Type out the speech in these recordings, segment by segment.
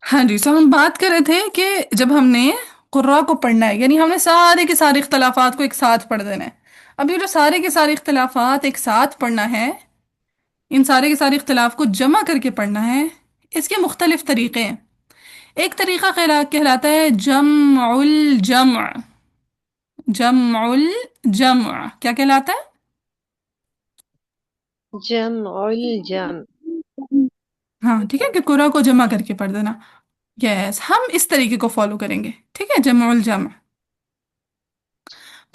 हाँ जी, सो हम बात कर रहे थे कि जब हमने कुर्रा को पढ़ना है, यानी हमने सारे के सारे इख्तलाफात को एक साथ पढ़ देना है। अब ये जो सारे के सारे इख्तलाफात एक साथ पढ़ना है, इन सारे के सारे इख्तलाफ को जमा करके पढ़ना है। इसके मुख्तलिफ तरीके हैं। एक तरीका कहलाता है जमउल जम। जमउल जम क्या कहलाता है? जमउल जम। हाँ ठीक है, कि कुर्रा को जमा करके पढ़ देना। यस, हम इस तरीके को फॉलो करेंगे। ठीक है, जमउल जम।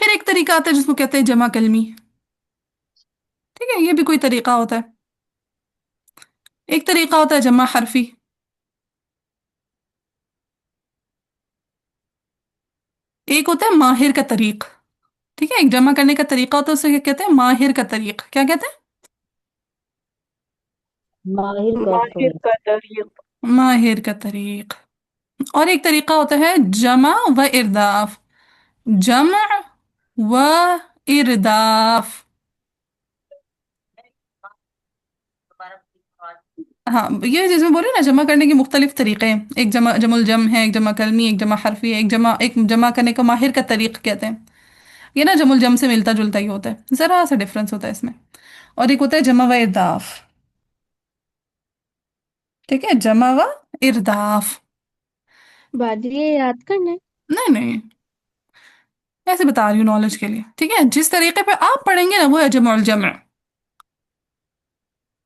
फिर एक तरीका आता है जिसको कहते हैं जमा कलमी। ठीक है, ये भी कोई तरीका होता है। एक तरीका होता है जमा हरफी। एक होता है माहिर का तरीक। ठीक है, एक जमा करने का तरीका होता है, उसे क्या कहते हैं? माहिर का तरीक। क्या कहते माहिर का माहिर तरीका। का तरीक। हैं? माहिर का तरीक। और एक तरीका होता है जमा व इरदाफ। जमा व इरदाफ। हाँ, ये जिसमें बोले ना जमा करने के मुख्तलिफ तरीके हैं। एक जमा जमुल जम है, एक जमा कलमी, एक जमा हरफी है, एक जमा करने का माहिर का तरीक कहते हैं। ये ना जमुल जम से मिलता जुलता ही होता है, जरा सा डिफरेंस होता है इसमें। और एक होता है जमा व इरदाफ। ठीक है, जमा व इरदाफ। बाजी ये याद करना है। नहीं नहीं, ऐसे बता रही हूँ नॉलेज के लिए। ठीक है, जिस तरीके पे आप पढ़ेंगे ना वो है जमुल जम।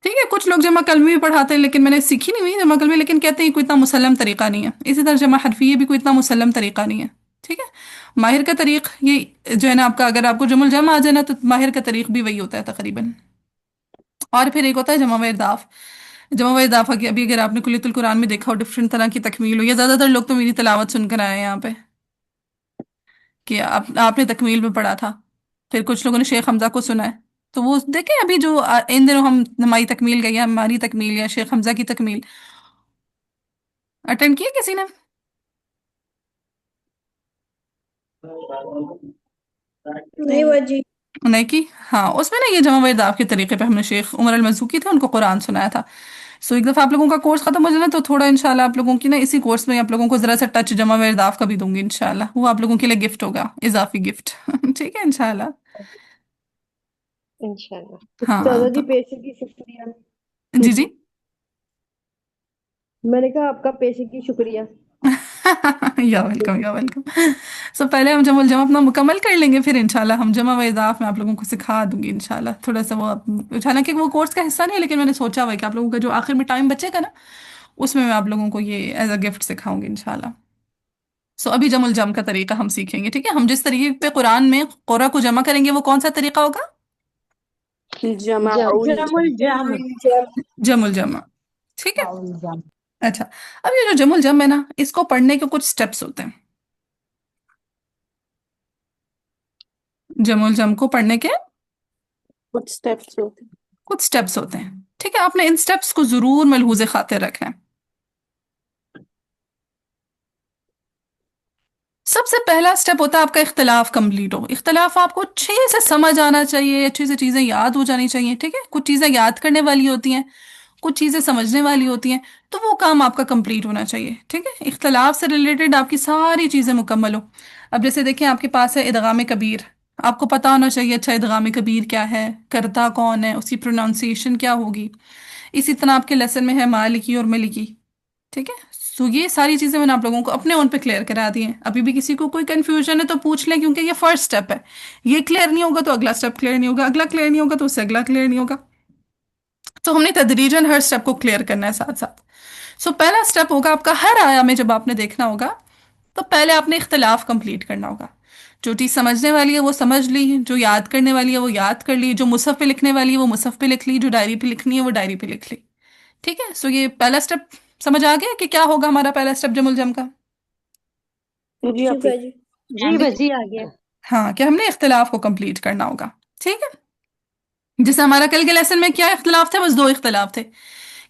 ठीक है, कुछ लोग जमा कलमी भी पढ़ाते हैं, लेकिन मैंने सीखी नहीं हुई जमा कलमी, लेकिन कहते हैं कोई इतना मुसल्लम तरीका नहीं है। इसी तरह जमा हरफी ये भी कोई इतना मुसल्लम तरीका नहीं है। ठीक है, माहिर का तरीक ये जो है ना आपका, अगर आपको जमुल जम आ जाए ना तो माहिर का तरीक भी वही होता है तकरीबन। और फिर एक होता है जमा व इरदाफ। जमा व इजाफा की अभी अगर आपने कुल्लियतुल कुरान में देखा हो, डिफरेंट तरह की तकमील हो, या ज्यादातर लोग तो मेरी तिलावत सुनकर आए हैं यहाँ पे, कि आपने तकमील में पढ़ा था। फिर कुछ लोगों ने शेख हमजा को सुना है। तो वो देखे अभी जो इन दिनों हम हमारी तकमील गई है, हमारी तकमील या शेख हमजा की तकमील अटेंड किया किसी ने? नहीं बाजी। नहीं की। हाँ, उसमें ना ये जमा व इरदाफ के तरीके पे हमने शेख उमर अल मजूकी थे, उनको कुरान सुनाया था। सो एक दफा आप लोगों का कोर्स खत्म हो जाए ना, तो थोड़ा इंशाल्लाह आप लोगों की ना इसी कोर्स में आप लोगों को जरा सा टच जमा व इरदाफ का भी दूंगी इंशाल्लाह। वो आप लोगों के लिए गिफ्ट होगा, इजाफी गिफ्ट। ठीक है इंशाल्लाह। इंशाल्लाह। हाँ दादा जी तो पैसे की शुक्रिया। जी जी। मैंने कहा आपका पैसे की शुक्रिया। या वेलकम या वेलकम। सो पहले हम जमुल जमा अपना मुकम्मल कर लेंगे, फिर इंशाल्लाह हम जमा व इज़ाफ में आप लोगों को सिखा दूंगी इंशाल्लाह। थोड़ा सा वो हालांकि वो कोर्स का हिस्सा नहीं है, लेकिन मैंने सोचा हुआ है कि आप लोगों का जो आखिर में टाइम बचेगा ना, उसमें मैं आप लोगों को ये एज अ गिफ्ट सिखाऊंगी इंशाल्लाह। सो अभी जमुल जम का तरीका हम सीखेंगे। ठीक है, हम जिस तरीके पे कुरान में क़ुरा को जमा करेंगे वो कौन सा तरीका होगा? जम। जमुल जम। जमुल जमा। ठीक है। जमुल जम। अच्छा, अब ये जो जमुल जम है ना, इसको पढ़ने के कुछ स्टेप्स होते हैं। जमुल जम को पढ़ने के कुछ स्टेप्स होते हैं। कुछ स्टेप्स होते हैं। ठीक है, आपने इन स्टेप्स को जरूर मलहूज खातिर रखना है। सबसे पहला स्टेप होता है आपका इख्तिलाफ कंप्लीट हो। इख्तिलाफ आपको अच्छे से समझ आना चाहिए, अच्छे से चीजें याद हो जानी चाहिए। ठीक है, कुछ चीजें याद करने वाली होती हैं, कुछ चीजें समझने वाली होती हैं। तो वो काम आपका कंप्लीट होना चाहिए। ठीक है, इख्तिलाफ से रिलेटेड आपकी सारी चीजें मुकम्मल हो। अब जैसे देखें, आपके पास है इदगाम कबीर। आपको पता होना चाहिए अच्छा इदगाम कबीर क्या है, करता कौन है, उसकी प्रोनाउंसिएशन क्या होगी। इसी तरह आपके लेसन में है मालिकी और मलिकी। ठीक है, सो ये सारी चीजें मैंने आप लोगों को अपने ओन पे क्लियर करा दी हैं। अभी भी किसी को कोई कंफ्यूजन है तो पूछ लें, क्योंकि ये फर्स्ट स्टेप है। ये क्लियर नहीं होगा तो अगला स्टेप क्लियर नहीं होगा, अगला क्लियर नहीं होगा तो उससे अगला क्लियर नहीं होगा। तो हमने तदरीजन हर स्टेप को क्लियर करना है साथ साथ। सो पहला स्टेप होगा आपका, हर आया में जब आपने देखना होगा तो पहले आपने इख्तिलाफ कंप्लीट करना होगा। जो चीज़ समझने वाली है वो समझ ली, जो याद करने वाली है वो याद कर ली, जो मुसहफ पे लिखने वाली है वो मुसहफ पे लिख ली, जो डायरी पे लिखनी है वो डायरी पे लिख ली। ठीक है, सो ये पहला स्टेप समझ आ गया कि क्या होगा हमारा पहला स्टेप जमुल जम का? जी जी आप बाजी। जी बाजी आ गया। हाँ, कि हमने इख्तिलाफ को कंप्लीट करना होगा। ठीक है, जैसे हमारा कल के लेसन में क्या इख्तिलाफ थे? बस दो इख्तिलाफ थे।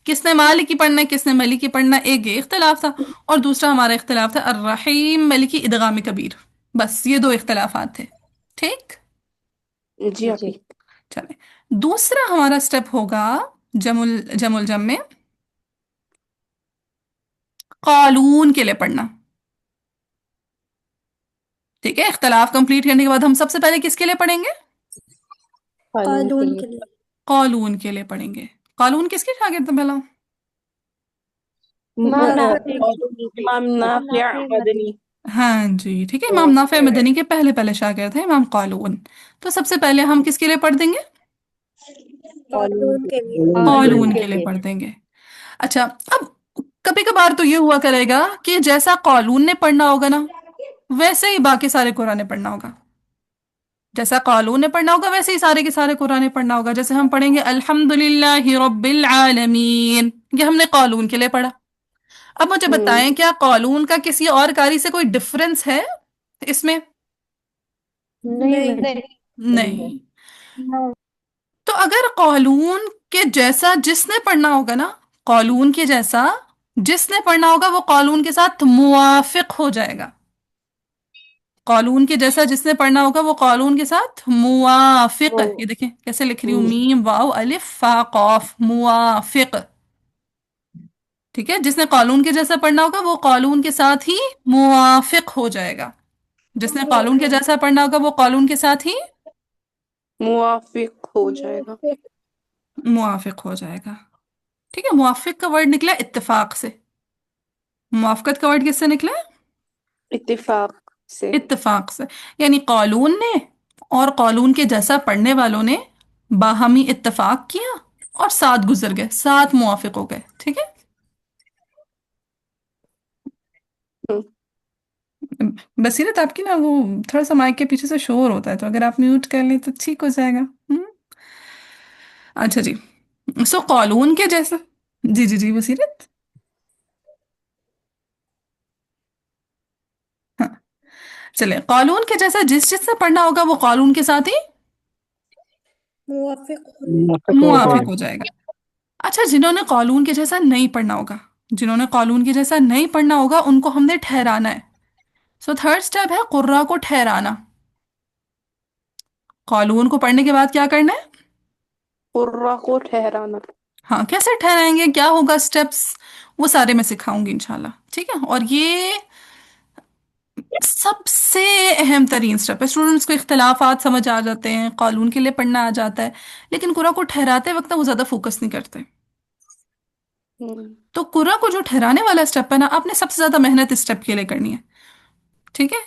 किसने मालिकी पढ़ना है, किसने मलिकी पढ़ना है, एक ये इख्तिलाफ था। और दूसरा हमारा इख्तिलाफ था अर्रहीम मलिकी इदगाम कबीर। बस ये दो इख्तिलाफात थे। ठीक। जी आप जी। चले, दूसरा हमारा स्टेप होगा जमुल जमुल जम में कालून के लिए पढ़ना। ठीक है, इख्तलाफ कंप्लीट करने के बाद हम सबसे पहले किसके लिए पढ़ेंगे? कानून के कानून लिए। के लिए। कालून के लिए पढ़ेंगे। कालून किसके शागिर्द थे पहला? इमाम नाफे। इमाम नाफिया मदनी। हाँ जी, ठीक है, इमाम नाफे मदनी के पहले पहले शागिर्द थे इमाम कालून। तो सबसे पहले हम किसके लिए पढ़ देंगे? कानून कानून के के लिए। कानून कालून के के लिए लिए। पढ़ देंगे। अच्छा, अब कभी कभार तो ये हुआ करेगा कि जैसा कालून ने पढ़ना होगा ना, वैसे ही बाकी सारे कुरान ने पढ़ना होगा। जैसा कालून ने पढ़ना होगा वैसे ही सारे के सारे कुरान ने पढ़ना होगा। जैसे हम पढ़ेंगे अल्हम्दुलिल्लाहि रब्बिल आलमीन, ये हमने कालून के लिए पढ़ा। अब मुझे बताएं, क्या कालून का किसी और कारी से कोई डिफरेंस है इसमें? नहीं नहीं। बच्ची, नहीं है। नहीं। तो अगर कालून के जैसा जिसने पढ़ना होगा ना, कालून के जैसा जिसने पढ़ना होगा वो कालून के साथ मुवाफिक हो जाएगा। कालून के जैसा जिसने पढ़ना होगा वो कालून के साथ मुवाफिक, वो ये देखें कैसे लिख रही हूँ, मीम वाव अलिफ फा कॉफ, मुवाफिक। ठीक है, जिसने कालून के जैसा पढ़ना होगा वो कालून के साथ ही मुवाफिक हो जाएगा। जिसने कालून के जैसा पढ़ना होगा वो कालून के साथ ही मुवाफिक हो जाएगा। मुवाफिक हो जाएगा। ठीक है, मुवाफिक का वर्ड निकला इत्तेफाक से। मुवाफकत का वर्ड किससे निकला? इत्तिफाक से। इत्तेफाक से। यानी कालून ने और कालून के जैसा पढ़ने वालों ने बाहमी इत्तेफाक किया और साथ गुजर गए, साथ मुवाफिक हो गए। ठीक है, हम्म, बसीरत आपकी ना वो थोड़ा सा माइक के पीछे से शोर होता है, तो अगर आप म्यूट कर लें तो ठीक हो जाएगा। अच्छा जी, सो कालून के जैसा, जी जी जी बसीरत, हाँ, चले, कालून के जैसा जिस जिससे पढ़ना होगा वो कालून के साथ ही मुवाफिक हो मुवाफिक हो जाएगा। अच्छा, जिन्होंने कालून के जैसा नहीं पढ़ना होगा, जिन्होंने कालून के जैसा नहीं पढ़ना होगा उनको हमने ठहराना है। सो थर्ड स्टेप है कुर्रा को ठहराना। कालून को पढ़ने के बाद क्या करना है? कुर्रा को ठहराना। हाँ, कैसे ठहराएंगे, क्या होगा स्टेप्स, वो सारे मैं सिखाऊंगी इंशाल्लाह। ठीक है, और ये सबसे अहम तरीन स्टेप है। स्टूडेंट्स को इख्तलाफात समझ आ जाते हैं, कानून के लिए पढ़ना आ जाता है, लेकिन कुरा को ठहराते वक्त ना वो ज्यादा फोकस नहीं करते। हम्म, तो कुरा को जो ठहराने वाला स्टेप है ना, आपने सबसे ज्यादा मेहनत इस स्टेप के लिए करनी है। ठीक है,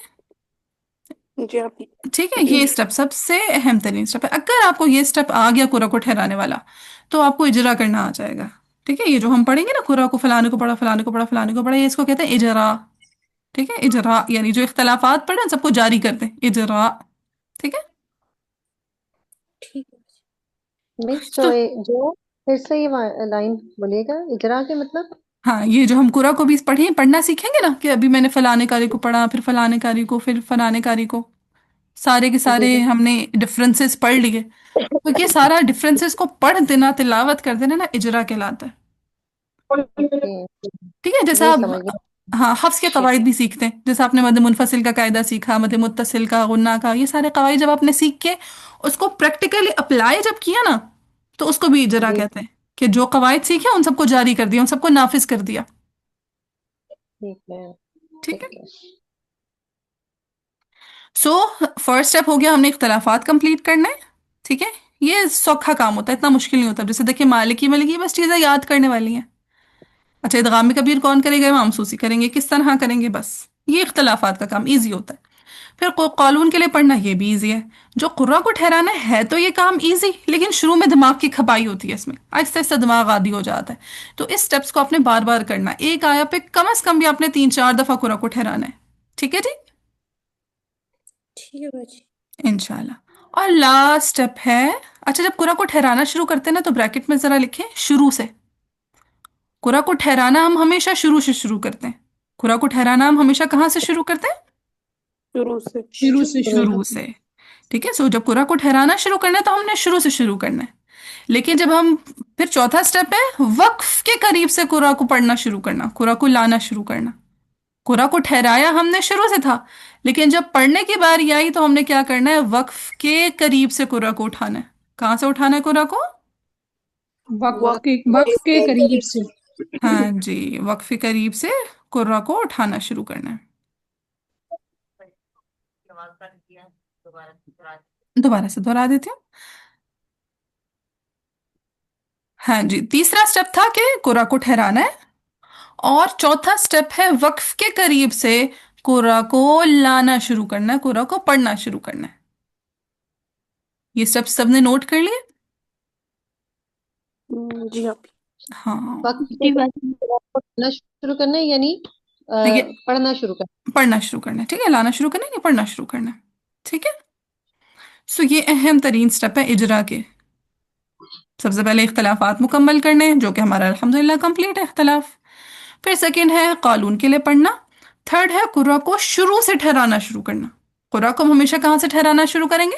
जी आप। ठीक है, ये स्टेप सबसे अहम तरीन स्टेप है। अगर आपको ये स्टेप आ गया कुरा को ठहराने वाला, तो आपको इजरा करना आ जाएगा। ठीक है, ये जो हम पढ़ेंगे ना, कुरा को फलाने को पढ़ा, फलाने को पढ़ा, फलाने को पढ़ा, ये इसको कहते हैं इजरा। ठीक है, इजरा यानी जो इख्तलाफात पढ़े उन सबको जारी कर दें, इजरा। ठीक है, ठीक है। मिस तो जो फिर से ये लाइन बोलिएगा, इजरा के मतलब। हाँ, ये जो हम कुरा को भी पढ़े पढ़ना सीखेंगे ना, कि अभी मैंने फलाने कारी को पढ़ा, फिर फलाने कारी को, फिर फलाने कारी को, सारे के जी सारे जी। हमने डिफरेंसेस पढ़ लिए। तो ये सारा डिफरेंसेस को पढ़ देना, तिलावत कर देना ना, इजरा कहलाता है। ओके। ठीक है, जैसा जी आप, समझ गई। हाँ, हफ्स के कवायद भी सीखते हैं, जैसे आपने मद मुनफसिल का कायदा सीखा, मद मुत्तसिल का, गुन्ना का, ये सारे कवायद जब आपने सीख के उसको प्रैक्टिकली अप्लाई जब किया ना, तो उसको भी इजरा जी कहते हैं। कि जो कवायद सीखे उन सबको जारी कर दिया, उन सबको नाफिज कर दिया। ठीक है। ठीक ठीक है, है। सो फर्स्ट स्टेप हो गया, हमने इख्तलाफात कंप्लीट करना है। ठीक है, ये सौखा काम होता है, इतना मुश्किल नहीं होता। जैसे देखिए, मालिकी मलिकी बस चीज़ें याद करने वाली हैं। अच्छा, इदगाम कबीर कौन करेगा? इमाम सूसी करेंगे, किस तरह करेंगे, बस ये इख्तलाफात का काम इजी होता है। फिर कानून के लिए पढ़ना, ये भी इजी है। जो कुर्रा को ठहराना है तो ये काम इजी, लेकिन शुरू में दिमाग की खपाई होती है, इसमें आहिस्ता आहिस्ता दिमाग आदी हो जाता है। तो इस स्टेप्स को आपने बार बार करना है। एक आया पे कम से कम भी आपने 3-4 दफा कुर्रा को ठहराना है। ठीक है जी, ठीक है बाजी। इंशाल्लाह। और लास्ट स्टेप है, अच्छा, जब कुरा को ठहराना शुरू करते हैं ना, तो ब्रैकेट में जरा लिखें शुरू से। कुरा को ठहराना हम हमेशा शुरू से शुरू करते हैं। कुरा को ठहराना हम हमेशा कहाँ से शुरू करते हैं? शुरू से। शुरू से शुरू शुरू। शुरू से। ठीक है, सो जब कुरा को ठहराना शुरू करना है तो हमने शुरू से शुरू करना है। लेकिन जब हम, फिर चौथा स्टेप है वक्फ के करीब से कुरा को पढ़ना शुरू करना, कुरा को लाना शुरू करना। कुरा को ठहराया हमने शुरू से था, लेकिन जब पढ़ने की बारी आई तो हमने क्या करना है, वक्फ के करीब से कुरा को उठाना है। कहाँ से उठाना है कुरा को? वक्त वक्त के के वक्त के करीब। करीब से। हाँ जी, वक्फ के करीब से कुर्रा को उठाना शुरू करना है। दोबारा से दोहरा देती हूँ। हाँ जी, तीसरा स्टेप था कि कुर्रा को ठहराना है, और चौथा स्टेप है वक्फ के करीब से कुर्रा को लाना शुरू करना है, कुर्रा को पढ़ना शुरू करना है। ये स्टेप सबने नोट कर लिए? जी आप। हाँ, वक्त जी बाजी। पढ़ना शुरू करना है, यानी ये पढ़ना शुरू करना पढ़ना शुरू करना है, ठीक है, लाना शुरू करना है, नहीं पढ़ना शुरू करना है, ठीक है। सो ये अहम तरीन स्टेप है इजरा के। सबसे पहले इख्तलाफात मुकम्मल करने हैं, जो कि हमारा अल्हम्दुलिल्लाह कंप्लीट है इख्तलाफ। फिर सेकंड है कानून के लिए पढ़ना। थर्ड है कुर्रा को शुरू से ठहराना शुरू करना। कुर्रा को हम हमेशा कहाँ से ठहराना शुरू करेंगे?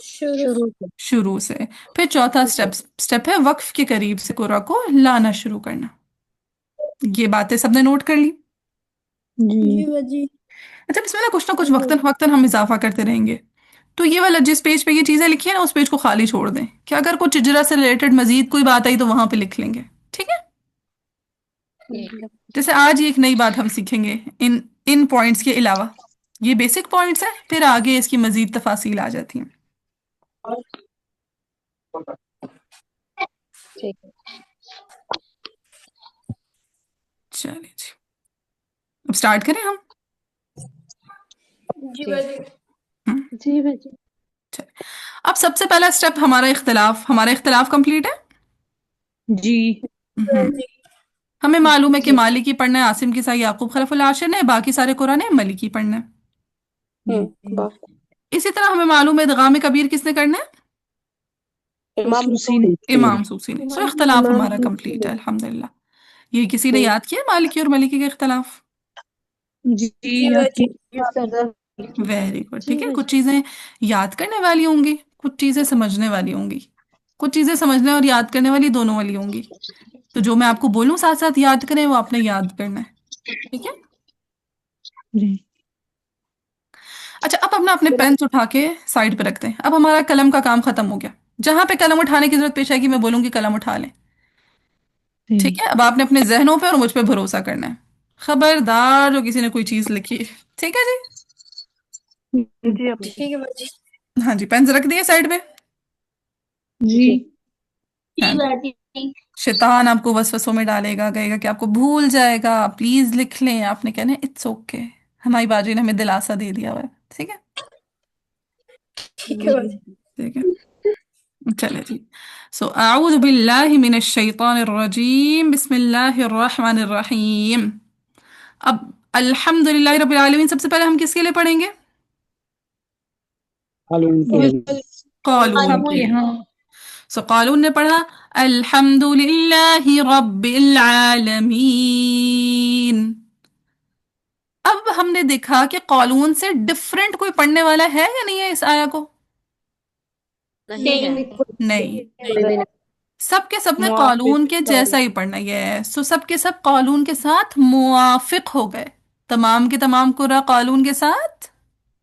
शुरू शुरू से। शुरू से। फिर चौथा स्टेप स्टेप है वक्फ के करीब से कुर्रा को लाना शुरू करना। ये बातें सबने नोट कर ली? जी बाजी। अच्छा, इसमें ना कुछ वक्तन वक्तन हम इजाफा करते रहेंगे। तो ये वाला जिस पेज पे ये चीजें लिखी है ना, उस पेज को खाली छोड़ दें, कि अगर कुछ इजरा से रिलेटेड मजीद कोई बात आई तो वहां पे लिख लेंगे, ठीक है। ठीक। जैसे आज ये एक नई बात हम सीखेंगे इन इन पॉइंट्स के अलावा। ये बेसिक पॉइंट्स हैं, फिर आगे इसकी मजीद तफासील आ जाती हैं। ठीक है। चलिए जी, अब स्टार्ट करें हम। जी ठीक। बाजी। हम्म, जी बाजी। चलिए। अब सबसे पहला स्टेप हमारा इख्तलाफ कंप्लीट है। जी हम्म, बाजी। हमें मालूम है कि जी। मालिकी पढ़ना है आसिम के साथ याकूब खलफुल आशिर ने, बाकी सारे कुरान है मलिकी पढ़ना है। जी। बस। इसी तरह हमें मालूम है इदगाम कबीर किसने करना है? इमाम सुसी ने। इमाम सूसी ने। सो इख्तलाफ इमाम हमारा कंप्लीट है अल्हम्दुलिल्लाह। ये किसी ने हम्म, याद किया मालिकी और मलिकी का इख्तलाफ? जी याद की सरदार। वेरी गुड, जी ठीक है। कुछ बाजी। चीजें याद करने वाली होंगी, कुछ चीजें समझने वाली होंगी। कुछ चीजें समझने और याद करने वाली दोनों वाली होंगी। तो जो मैं आपको बोलूं साथ साथ याद करें, वो आपने याद करना है, ठीक है। जी अच्छा, अब अपना अपने पेन उठा के साइड पे रखते हैं। अब हमारा कलम का काम खत्म हो गया। जहां पे कलम उठाने की जरूरत पेश आएगी मैं बोलूंगी कलम उठा लें, ठीक है। अब आपने अपने जहनों पे और मुझ पे भरोसा करना है। खबरदार जो किसी ने कोई चीज लिखी, ठीक है जी। जी आप। ठीक है बाजी। हाँ जी, पेन रख दिए साइड पे। जी जी। हाँ जी जी। बाजी। शैतान आपको वसवसों में डालेगा, कहेगा कि आपको भूल जाएगा, प्लीज लिख लें। आपने कहना है इट्स ओके, हमारी बाजी ने हमें दिलासा दे दिया हुआ है, ठीक है। ठीक है बाजी। ठीक है, चले जी। सो आऊज़ु बिल्लाहि मिनश शैतानिर रजीम, बिस्मिल्लाहिर रहमानिर रहीम। अब अल्हम्दुलिल्लाहि रब्बिल आलमीन सबसे पहले हम किसके लिए पढ़ेंगे? कालून के आपके लिए। हाँ। सो कालून ने पढ़ा अल्हम्दुलिल्लाहि रब्बिल आलमीन। अब हमने देखा कि कालून से डिफरेंट कोई पढ़ने वाला है या नहीं है इस आया को? नहीं है। नहीं, नहीं। सबके सबने मुआफिक कानून के जैसा ही पढ़ना है। सो सबके सब कानून के साथ मुआफिक हो गए। तमाम के तमाम कुरा कानून के साथ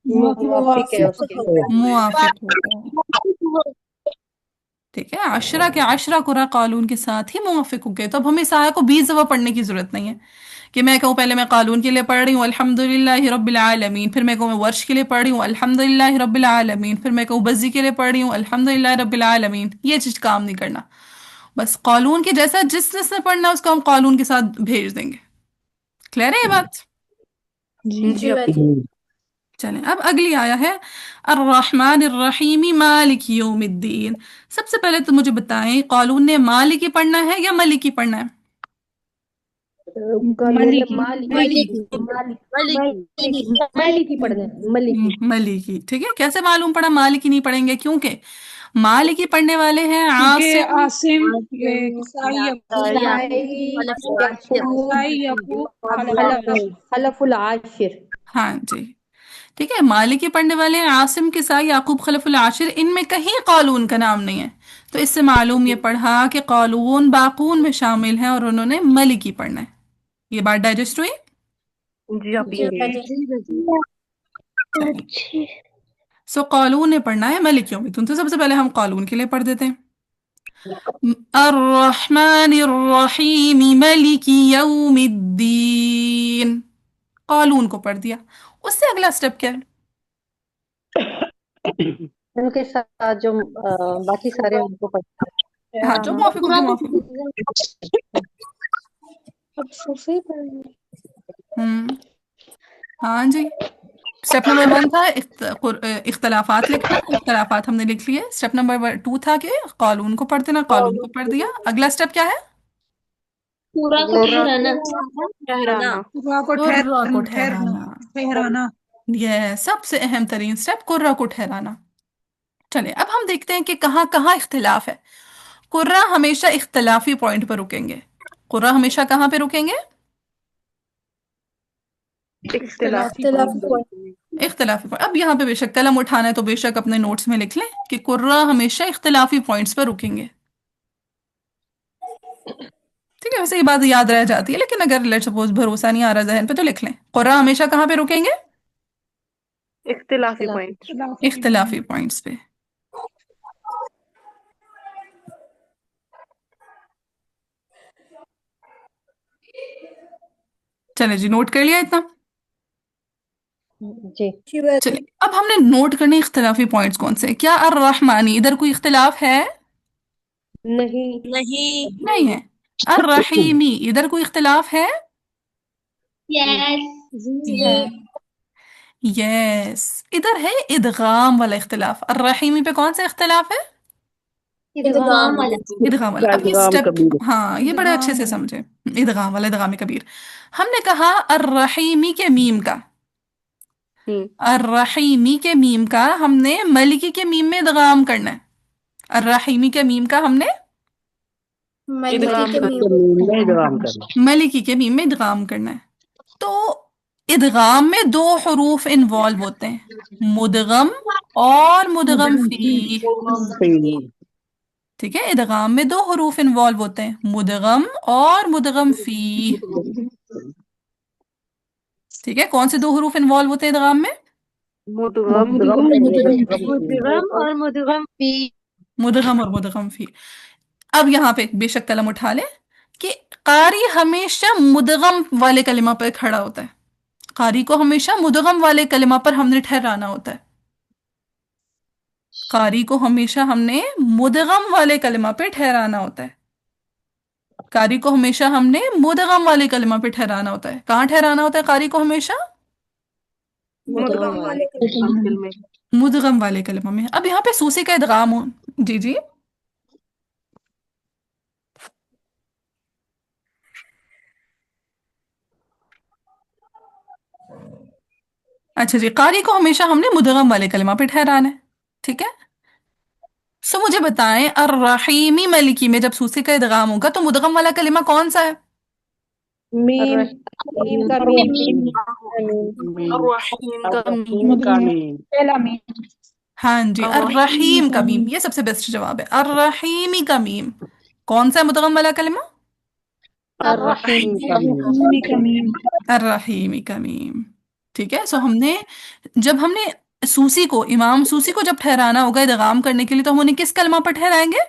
मुवाफिक है मुआफिक उसके। हो गया। मुआफिक हो गए, ठीक है। अशरा के अशरा कुरा कानून के साथ ही मुआफिक हो गए। तो अब हमें इस आया को 20 दफा पढ़ने की जरूरत नहीं है कि मैं कहूँ पहले मैं कानून के लिए पढ़ रही हूँ अल्हम्दुलिल्लाहि रब्बिल आलमीन, फिर मैं कहूँ मैं वर्ष के लिए पढ़ रही हूँ अल्हम्दुलिल्लाहि रब्बिल आलमीन, फिर मैं कहूँ बज्जी के लिए पढ़ रही हूँ अल्हम्दुलिल्लाहि रब्बिल आलमीन। ये चीज काम नहीं करना। बस कानून के जैसा जिस जिसने पढ़ना है उसको हम कानून के साथ भेज देंगे। क्लियर है ये बात? जी जी आप। चलें, अब अगली आया है अर्रहमान अर्रहीम मालिक यौमिद्दीन। सबसे पहले तो मुझे बताएं कानून ने मालिकी पढ़ना है या मलिकी पढ़ना है? Maliki Maliki. मलिकी मलिकी पढ़ने। मलिकी। मलिकी, ठीक है। कैसे मालूम पड़ा मालिकी नहीं पढ़ेंगे? क्योंकि मालिकी पढ़ने वाले हैं क्योंकि आसिम। आसिम ये किसाई यकूब किसाई यकूब खलफुल आसिर। खलफुल आशिर। हाँ जी, ठीक है। मालिकी पढ़ने वाले हैं आसिम, किसाई, याकूब खलफुल आशिर। इनमें कहीं कालून का नाम नहीं है। तो इससे मालूम ये पढ़ा कि कालून बाकून में शामिल है और उन्होंने मलिकी पढ़ना है। ये बात डाइजेस्ट हुई? जी आप। जी बाजी। चलिए, सो कालून ने पढ़ना है मलिकियों में। तो सबसे पहले हम कालून के लिए पढ़ देते हैं। अर्रहमानिर्रहीम मलिकी यौमिद्दीन। कालून को पढ़ दिया। उससे अगला स्टेप क्या है? उनके साथ जो बाकी सारे उनको पढ़ते हाँ, जो ठहराना। मुआफिक होगी मुआफिक। अब सूफी पढ़ना। हम्म। हाँ जी। स्टेप नंबर 1 था इख्तलाफात लिखना। इख्तलाफात हमने लिख लिए। स्टेप नंबर 2 था कि कालून को पढ़ देना। कालून को पढ़ दिया। अगला स्टेप क्या है? पूरा को पूरा ठहराना। ठहराना। पूरा को कुर्रा को ठहरना। ठहराना। ठहराना। यह सबसे अहम तरीन स्टेप, कुर्रा को ठहराना। चलिए अब हम देखते हैं कि कहाँ कहाँ इख्तिलाफ है। कुर्रा हमेशा इख्तिलाफी पॉइंट पर रुकेंगे। कुर्रा हमेशा कहाँ पे रुकेंगे? इख्तिलाफी इख्तिलाफी पॉइंट। पॉइंट। इख्तिलाफी पॉइंट। अब यहाँ पे बेशक कलम उठाना है तो बेशक अपने नोट्स में लिख लें कि कुर्रा हमेशा इख्तिलाफी पॉइंट्स पर रुकेंगे। ठीक है, वैसे ये बात याद रह जाती है, लेकिन अगर लेट सपोज भरोसा नहीं आ रहा जहन पे तो लिख लें। कुर्रा हमेशा कहाँ पे रुकेंगे? इख्तिलाफी इख्तिलाफ। पॉइंट। इख्तिलाफी पॉइंट्स पे। चले जी, नोट कर लिया इतना? जी। चलिए अब हमने नोट करने इख्तिलाफी पॉइंट्स कौन से हैं। क्या अर्रहमानी, इधर कोई इख्तिलाफ है? नहीं। नहीं। नहीं है। अर्रहीमी, इधर कोई इख्तिलाफ है? यस। है। यस। इधर है इदगाम वाला इख्तिलाफ। अर्रहीमी पे कौन सा इख्तिलाफ है? इदगाम वाला। इदगाम वाला। अब ये इदगाम स्टेप, कबीर। हाँ ये बड़े अच्छे इदगाम से वाला। समझे। इदगाम वाला, इदगाम कबीर। हमने कहा अर्रहीमी के मीम का, हम्म। अर्रहीमी के मीम का हमने मलिकी के मीम में इदगाम करना है। अर्रहीमी के मीम का हमने मलिकी इदगाम के कर। मीम। इदगाम करना। मलिकी के मीम में इदगाम करना है। तो इदगाम में दो हरूफ इन्वॉल्व होते हैं, मुदगम और मुदगम फी। सही। ठीक है, इदगाम में दो हरूफ इन्वॉल्व होते हैं, मुदगम और मुदगम फी। ठीक है, कौन से दो हरूफ इन्वॉल्व होते हैं इदगाम में? मुदगम। मुदगम मुदगम और मुदगम फी। मुदगम और मुदगम फी। अब यहाँ पे बेशक कलम उठा ले कि कारी हमेशा मुदगम वाले कलिमा पर खड़ा होता है। कारी को हमेशा मुदगम वाले कलिमा पर हमने ठहराना होता है। कारी को हमेशा हमने मुदगम वाले कलिमा पे ठहराना होता है। कारी को हमेशा हमने मुदगम वाले कलिमा पे ठहराना होता है। कहाँ ठहराना होता है कारी को हमेशा? मुदगम मुदगम वाले। मुश्किल में। मुदगम वाले कलिमा में। अब यहाँ पे सूसी का इदगाम हो। जी जी। अच्छा जी, कारी को हमेशा हमने मुदगम वाले कलिमा पे ठहराना है। ठीक है। सो मुझे बताएं, अर्रहीमी मलिकी में जब सूसी का इदगाम होगा तो मुदगम वाला कलिमा कौन सा है? मीम। मीम का मीम। अर्रहीम का मीम। अर्रहीम का मीम। पहला मीम। हाँ जी, अर्रहीम अर्रहीम का मीम, ये सबसे बेस्ट जवाब है। अर्रहीमी का मीम कौन सा है मुदगम वाला कलिमा? अर्रहीम का मीम। मीम का मीम। अर्रहीमी का मीम। ठीक है। सो हमने, जब हमने सूसी को, इमाम सूसी को जब ठहराना होगा इदगाम करने के लिए, तो हम उन्हें किस कलमा पर ठहराएंगे?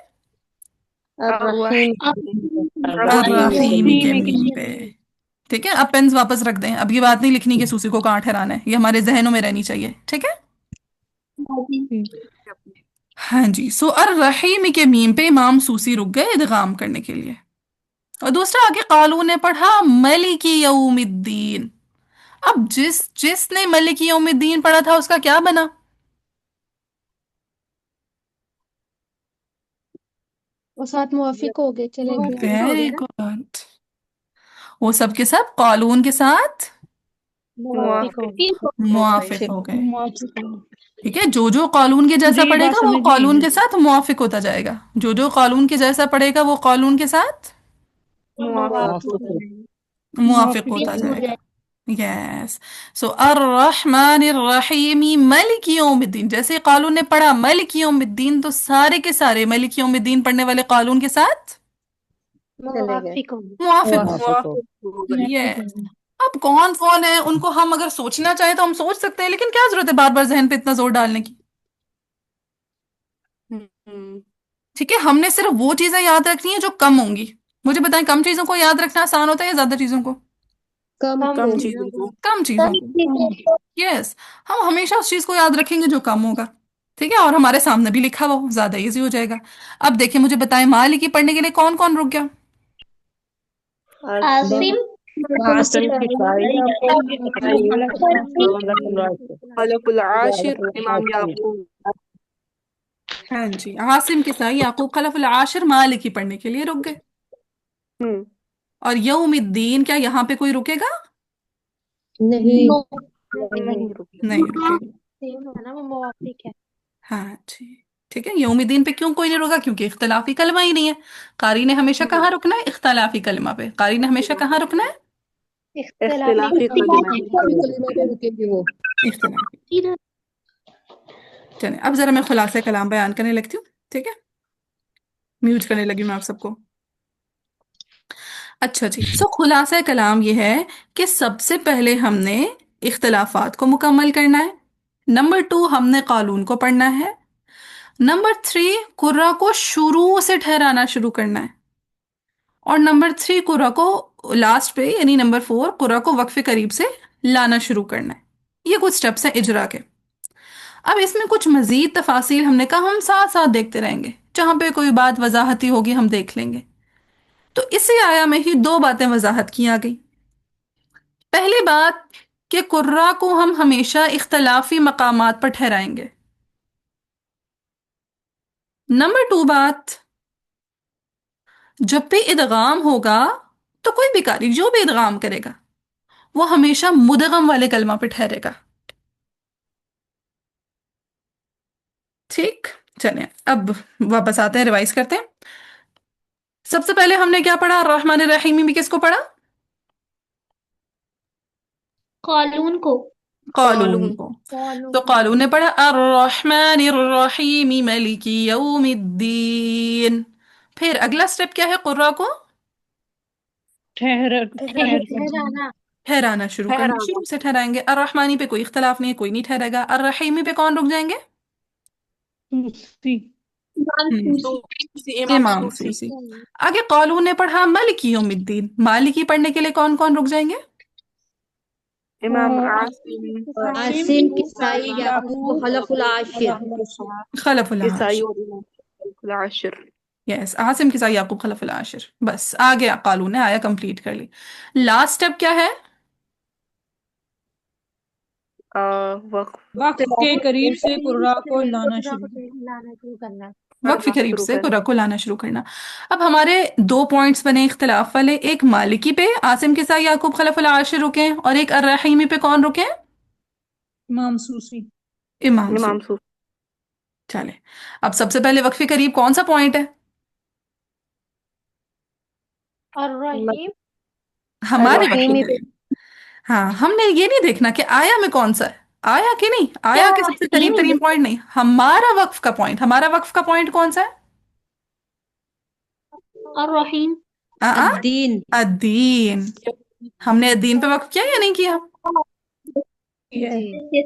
अर्रहीम। अर्रहीमी के मीम के मीम पे। ठीक है, अब पेन्स वापस रख दें। अब ये बात नहीं लिखनी कि सूसी को कहाँ ठहराना है, ये हमारे जहनों में रहनी चाहिए। ठीक है। मीम। हाँ जी। सो अर्रहीमी के मीम पे इमाम सूसी रुक गए इदगाम करने के लिए। और दूसरा आगे कालू ने पढ़ा मलिकी यौमिद्दीन। अब जिसने मलिकी यौमिद्दीन पढ़ा था उसका क्या बना? और साथ मुवाफिक हो गए, चले गए। Very good. वो सब के सब कालून के साथ मुवाफिक हो मुआफिक हो गए। मुवाफिक। ठीक है, जो जो कालून के जैसा जी, बात पढ़ेगा वो समझ कालून गई। के साथ मुआफिक होता जाएगा। जो जो कालून के जैसा पढ़ेगा वो कालून के साथ मुवाफिक। मुआफिक मुवाफिक होता हो जाएगा। गए। यस। सो अर्रहमानिर्रहीमी मलिकी यौमिद्दीन, जैसे कालून ने पढ़ा मलिकी यौमिद्दीन, तो सारे के सारे मलिकी यौमिद्दीन पढ़ने वाले कालून के साथ चले गए। मुआफिक हो मुवाफिक हो। गए। यस। अब कौन कौन है उनको हम अगर सोचना चाहें तो हम सोच सकते हैं, लेकिन क्या जरूरत है बार बार जहन पे इतना जोर डालने की? हम्म। ठीक है, हमने सिर्फ वो चीजें याद रखनी है जो कम होंगी। मुझे बताएं, कम चीजों को याद रखना आसान होता है या ज्यादा चीजों को? कम कम कम को। चीजों को। कम चीजों को। यस, हम हमेशा उस चीज को याद रखेंगे जो कम होगा। ठीक है, और हमारे सामने भी लिखा हुआ हो, ज्यादा इजी हो जाएगा। अब देखिए, मुझे बताएं, मालिकी पढ़ने के लिए कौन कौन रुक गया? आसिम आसन की साई खलफुल आशिर इमाम याकूब। हाँ जी, आसिम, किसाई, याकूब, खलफुल आशिर, मालिकी पढ़ने के लिए रुक गए। हम्म। और यौमिद्दीन, क्या यहाँ पे कोई रुकेगा? नहीं। नहीं रुकी। नहीं रुकेगा। सेम है ना, वो मुवाफिक है। हाँ जी। ठीक है, यौमिद्दीन पे क्यों कोई नहीं रुका? क्योंकि इख्तलाफी कलमा ही नहीं है। कारी ने हमेशा कहाँ रुकना है? इख्तलाफी कलमा पे। कारी ने हमेशा कहाँ रुकना है? इख्तिलाफी इख्तिलाफी कलिमा है। कलीमा पे रुकेंगे वो। इख्तलाफी। चलिए, अब जरा मैं खुलासा कलाम बयान करने लगती हूँ। ठीक है, म्यूट करने लगी मैं आप सबको। अच्छा जी, सो खुलासा कलाम ये है कि सबसे पहले हमने इख्तलाफात को मुकम्मल करना है। नंबर 2, हमने कानून को पढ़ना है। नंबर 3, कुर्रा को शुरू से ठहराना शुरू करना है। और नंबर 3, कुर्रा को लास्ट पे, यानी नंबर 4, कुर्रा को वक्फ करीब से लाना शुरू करना है। ये कुछ स्टेप्स हैं इजरा के। अब इसमें कुछ मजीद तफासिल हमने कहा हम साथ साथ देखते रहेंगे, जहां पे कोई बात वजाहती होगी हम देख लेंगे। तो इसी आया में ही दो बातें वजाहत की आ गई। पहली बात कि कुर्रा को हम हमेशा इख्तलाफी मकामात पर ठहराएंगे। नंबर 2 बात, जब भी इदगाम होगा तो कोई भी कारी जो भी इदगाम करेगा वो हमेशा मुदगम वाले कलमा पे ठहरेगा। ठीक, चलें अब वापस आते हैं, रिवाइज करते हैं। सबसे पहले हमने क्या पढ़ा? रहमान रहीम में किसको पढ़ा? कालून को। कालून कालून। को। तो कालून। कालून ने पढ़ा अर्रहमान रहीम मलिकी यौमिद्दीन। फिर अगला स्टेप क्या है? कुर्रा को ठहर ठहर ठहराना। ठहराना शुरू करना, ठहराना। शुरू से ठहराएंगे। अर्रहमानी पे कोई इख्तलाफ नहीं है, कोई नहीं ठहरेगा। अर्रहीमी पे कौन रुक जाएंगे? सूसी हम्म, सूसी इमाम इमाम सूसी। सूसी। आगे कालून ने पढ़ा मालिकी यौमिद्दीन। मालिकी पढ़ने के लिए कौन कौन रुक जाएंगे? इमाम आसिम। आसिम किसाई याकूब खलफुल आशिर। खलफुल किसाई आशिर। और इमाम खलफुल आशिर। यस, आसिम, किसा, याकूब, खलफुल आशिर। बस आ गया, कालून ने आया कंप्लीट कर ली। लास्ट स्टेप क्या है? वक्फ। वक्त के करीब से कुर्रा को लाना शुरू लाना शुरू करना है। वक्फ करना करीब शुरू से करना। कुर्रा को लाना शुरू करना। अब हमारे दो पॉइंट्स बने इख्तिलाफ वाले, एक मालिकी पे आसिम, किसा, याकूब, खलफुल आशिर रुके हैं, और एक अर्रहीमी पे कौन रुके हैं? इमाम सूसी इमाम इमाम सूसी। सूसी। चले, अब सबसे पहले वक्फ के करीब कौन सा पॉइंट है? और रहीम हमारे वक्फ के रहीमी पे। करीब। हाँ, हमने ये नहीं देखना कि आया में कौन सा है, आया कि नहीं क्या आया के सबसे करीब तरीन पॉइंट नहीं, हमारा वक्फ का पॉइंट, हमारा वक्फ का पॉइंट कौन सा है? और रहीम आ, आ? अद्दीन। अदीन। हमने अदीन पे वक्फ किया या नहीं किया? जी।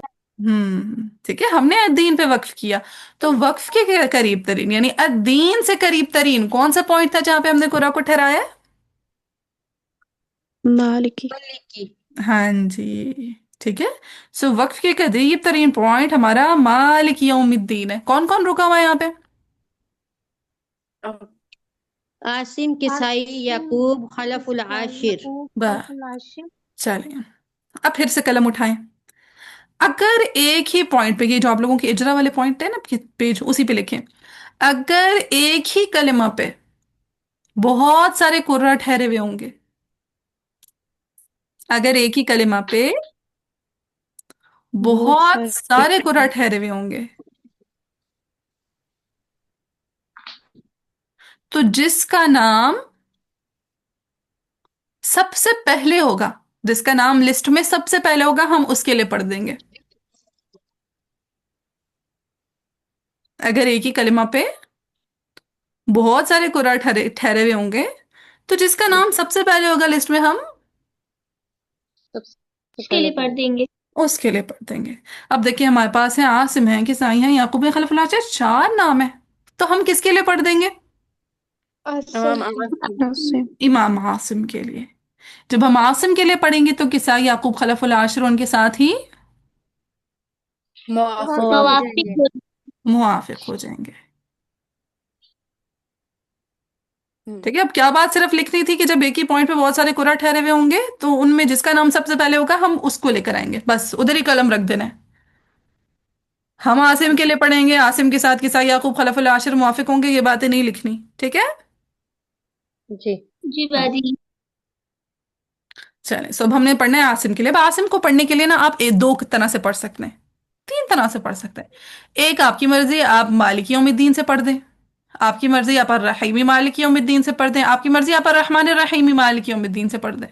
ठीक है, हमने अदीन पे वक्फ किया। तो वक्फ के करीब तरीन, यानी अदीन से करीब तरीन कौन सा पॉइंट था जहां पे हमने कुरा को ठहराया? मालिकी। मलिकी। हाँ जी। ठीक है, सो वक्फ के करीब तरीन पॉइंट हमारा मालिक यौमिद्दीन है। कौन कौन रुका हुआ है यहाँ पे? आसिम किसाई याकूब खलफुल आशिर। बस, चलिए अब फिर से कलम उठाएं। अगर एक ही पॉइंट पे, ये जो आप लोगों के इजरा वाले पॉइंट है ना, पेज उसी पे लिखें। अगर एक ही कलमा पे बहुत सारे कुर्रा ठहरे हुए होंगे, अगर एक ही कलिमा पे बहुत बहुत सारे। सारे कुर्रा ठहरे हुए होंगे, तो जिसका नाम सबसे पहले होगा, जिसका नाम लिस्ट में सबसे पहले होगा, हम उसके लिए पढ़ देंगे। अगर एक ही कलिमा पे बहुत सारे कुर्रा ठहरे ठहरे हुए होंगे, तो जिसका नाम सबसे पहले होगा लिस्ट में, हम सबसे उसके लिए पहले पढ़ देंगे। उसके लिए पढ़ देंगे। अब देखिए, हमारे पास है आसिम है, किसाई है, याकूब है, खलफुल आसिर, चार नाम है। तो हम किसके लिए पढ़ देंगे? इमाम आसिम। इमाम आसिम के लिए। जब हम आसिम के लिए पढ़ेंगे तो किसा, याकूब, खलफुल आशिर उनके साथ ही मुआफिक हो मवाफिक जाएंगे। हो मुआफिक हो जाएंगे। हम्म। ठीक है, अब क्या बात सिर्फ लिखनी थी कि जब एक ही पॉइंट पे बहुत सारे कुरा ठहरे हुए होंगे तो उनमें जिसका नाम सबसे पहले होगा हम उसको लेकर आएंगे, बस उधर ही कलम रख देना है। हम आसिम के लिए पढ़ेंगे, आसिम के साथ किसा, याकूब, खलफुल आशिर मुआफिक होंगे, ये बातें नहीं लिखनी। ठीक है। जी। जी हाँ, बाजी। चलें, सब हमने पढ़ना है आसिम के लिए। अब आसिम को पढ़ने के लिए ना आप दो तरह से पढ़ सकते हैं, तीन तरह से पढ़ सकते हैं। एक आपकी मर्जी, आप मालिकी यौमिद्दीन से पढ़ दें। आपकी मर्जी आप अर्रहीमी मालिकी यौमिद्दीन से पढ़ दें। आपकी मर्जी आप अर्रहमान रहीमी मालिकी यौमिद्दीन से पढ़ दें।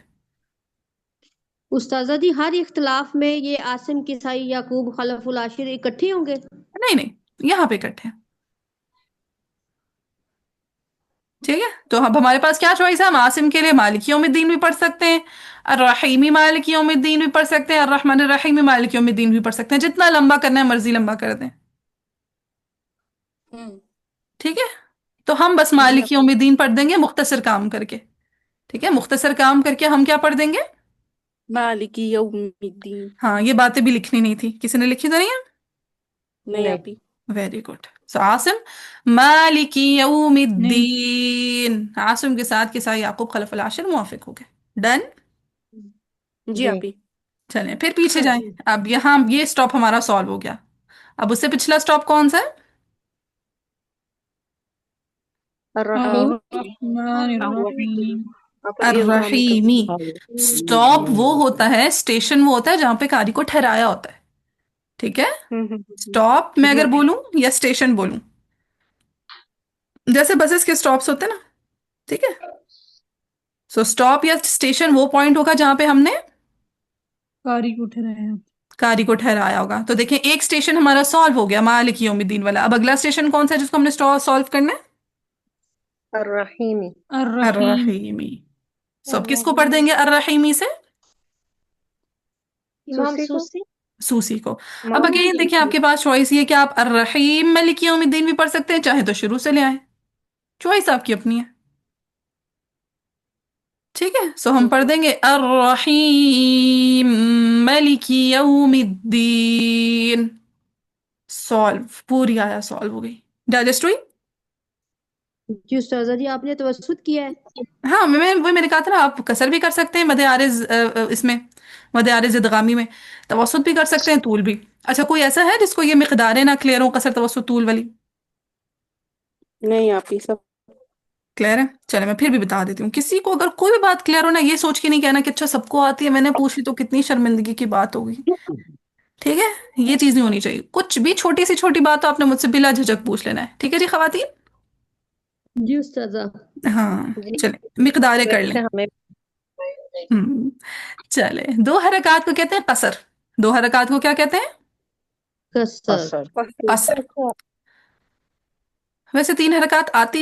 उस्ताजा जी, हर इख्तिलाफ में ये आसिम, किसाई, याकूब, खलफुल आशिर इकट्ठे होंगे? नहीं नहीं, यहाँ पे इकट्ठे हैं। ठीक है, तो अब हमारे पास क्या चॉइस है? हम आसिम के लिए मालिकी यौमिद्दीन भी पढ़ सकते हैं, अर्रहीमी मालिकी यौमिद्दीन भी पढ़ सकते हैं, अर्रहमान रहीमी मालिकी यौमिद्दीन भी पढ़ सकते हैं। जितना लंबा करना है मर्जी लंबा कर दें। हम्म। ठीक है, तो हम बस जी मालिकी आप। यौमिद्दीन पढ़ देंगे मुख्तसर काम करके। ठीक है, मुख्तसर काम करके हम क्या पढ़ देंगे? मालिकी यौमिद्दीन। हाँ, ये बातें भी लिखनी नहीं थी, किसी ने लिखी तो नहीं है? नहीं नहीं। आपी। Very good. सो आसिम मालिकी नहीं। यौमिद्दीन, आसिम के साथ किसा, याकूब, खलफुल आशिर मुआफिक हो गए। डन। जी जी। आपी। चलें फिर पीछे जाएं। अब यहाँ ये स्टॉप हमारा सॉल्व हो गया। अब उससे पिछला स्टॉप कौन सा है? अर्रहीम। अर्रहमानिर्रहीम। अपन इरगाम कर। अर्रहीमी। स्टॉप वो होता है, स्टेशन वो होता है जहां पे कारी को ठहराया होता है। ठीक है, स्टॉप मैं जी अगर आपी। बोलूं या स्टेशन बोलूं, जैसे बसेस के स्टॉप्स होते हैं ना। ठीक है, सो स्टॉप या स्टेशन वो पॉइंट होगा जहां पे हमने कारी को ठहराया। कारी को ठहराया होगा। तो देखें, एक स्टेशन हमारा सॉल्व हो गया, मालिक यौमिद्दीन वाला। अब अगला स्टेशन कौन सा है जिसको हमने सॉल्व करना है? अर्रहीमी। अर्रहीम। अर्रहीमी। सो अब किसको पढ़ अर्रहीम। देंगे अर्रहीमी से? इमाम सूसी को। सूसी। सूसी को। अब माम। अगेन देखिए, आपके पास चॉइस ये है कि आप अर्रहीम मलिक यौमिद्दीन भी पढ़ सकते हैं, चाहे तो शुरू से ले आए। चॉइस आपकी अपनी है। ठीक है, सो हम पढ़ देंगे अर्रहीम मलिकी यौमिद्दीन। सॉल्व, पूरी आया सॉल्व हो गई। डाइजेस्ट हुई? जी उस्ताजा जी, आपने तवस्सुत किया है? हाँ, मैंने कहा था ना, आप कसर भी कर सकते हैं मदे आरिज, इसमें मदे आरिज इदगामी में तवस्सुत भी कर सकते हैं, तूल भी। अच्छा, कोई ऐसा है जिसको ये मिकदारें ना क्लियर हो, कसर, तवस्सुत, तूल वाली? नहीं आपी, सब क्लियर है? चले मैं फिर भी बता देती हूँ। किसी को अगर कोई भी बात क्लियर हो ना, ये सोच के नहीं कहना कि अच्छा सबको आती है, मैंने पूछ ली तो कितनी शर्मिंदगी की बात होगी। ठीक है, ये चीज नहीं होनी चाहिए। कुछ भी छोटी सी छोटी बात हो आपने मुझसे बिला झिझक पूछ लेना है। ठीक है जी खवातीन? जी उस्ताजा। हाँ, जी। चले मिकदारें कर लें। वैसे हमें हम्म, चले। दो हरकत को कहते हैं कसर। दो हरकत को क्या कहते हैं? कसर। असर। कसर। वैसे तीन हरकत आती